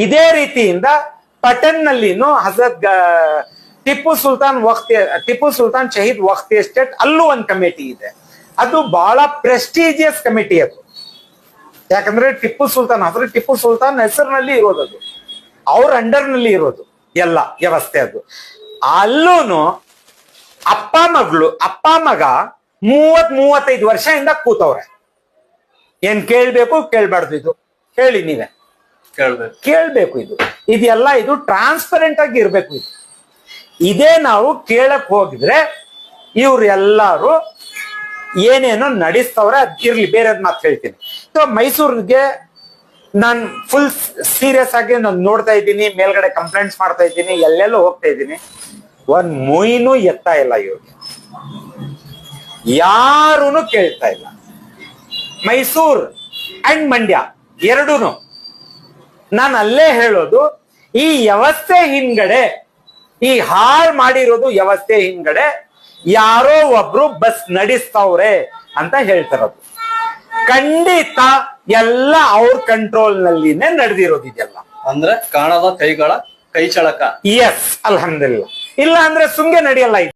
ಇದೇ ರೀತಿಯಿಂದ ಪಟನ್ನಲ್ಲಿನೂ ಟಿಪ್ಪು ಸುಲ್ತಾನ್ ಶಹೀದ್ ವಕ್ತ್ ಎಸ್ಟೇಟ್ ಅಲ್ಲೂ ಒಂದು ಕಮಿಟಿ ಇದೆ. ಅದು ಬಹಳ ಪ್ರೆಸ್ಟೀಜಿಯಸ್ ಕಮಿಟಿ ಅದು. ಯಾಕಂದ್ರೆ ಟಿಪ್ಪು ಸುಲ್ತಾನ್ ಹೆಸರಿನಲ್ಲಿ ಇರೋದು, ಅದು ಅವ್ರ ಅಂಡರ್ ನಲ್ಲಿ ಇರೋದು ಎಲ್ಲ ವ್ಯವಸ್ಥೆ. ಅದು ಅಲ್ಲೂನು ಅಪ್ಪ ಮಗ 30-35 ವರ್ಷದಿಂದ ಕೂತವ್ರೆ. ಏನ್ ಕೇಳ್ಬೇಕು ಕೇಳ್ಬಾರ್ದು, ಇದು ಹೇಳಿ ನೀವೇ. ಕೇಳ್ಬೇಕು, ಇದೆಲ್ಲ ಇದು ಟ್ರಾನ್ಸ್ಪರೆಂಟ್ ಆಗಿ ಇರ್ಬೇಕು. ಇದೇ ನಾವು ಕೇಳಕ್ ಹೋಗಿದ್ರೆ ಇವ್ರೆಲ್ಲಾರು ಏನೇನೋ ನಡೆಸ್ತವ್ರೆ. ಅದ್ ಇರ್ಲಿ, ಬೇರೆದ್ ಮಾತು ಹೇಳ್ತೀನಿ. ಮೈಸೂರಿಗೆ ನಾನು ಫುಲ್ ಸೀರಿಯಸ್ ಆಗಿ ನಾನು ನೋಡ್ತಾ ಇದ್ದೀನಿ, ಮೇಲ್ಗಡೆ ಕಂಪ್ಲೇಂಟ್ಸ್ ಮಾಡ್ತಾ ಇದ್ದೀನಿ, ಎಲ್ಲೆಲ್ಲೋ ಹೋಗ್ತಾ ಇದ್ದೀನಿ. ಒಂದ್ ಮೊಯ್ನು ಎತ್ತಾ ಇಲ್ಲ ಇವ್ರಿಗೆ, ಯಾರೂನು ಕೇಳ್ತಾ ಇಲ್ಲ. ಮೈಸೂರ್ ಅಂಡ್ ಮಂಡ್ಯ ಎರಡೂನು ನಾನು ಅಲ್ಲೇ ಹೇಳೋದು, ಈ ವ್ಯವಸ್ಥೆ ಹಿಂದ್ಗಡೆ, ಈ ಹಾಳು ಮಾಡಿರೋದು ವ್ಯವಸ್ಥೆ ಹಿಂದ್ಗಡೆ ಯಾರೋ ಒಬ್ರು ಬಸ್ ನಡೆಸ್ತವ್ರೆ ಅಂತ ಹೇಳ್ತಾರದು. ಖಂಡಿತ ಎಲ್ಲ ಅವ್ರ ಕಂಟ್ರೋಲ್ ನಲ್ಲಿನೇ ನಡೆದಿರೋದು ಇದೆಲ್ಲ. ಅಂದ್ರೆ ಕಾಣದ ಕೈಗಳ ಕೈ ಚಳಕ. ಎಸ್, ಅಲ್ಹಮ್ದುಲಿಲ್ಲಾ. ಇಲ್ಲ ಅಂದ್ರೆ ಸುಮ್ಗೆ ನಡೆಯಲ್ಲ ಇದು.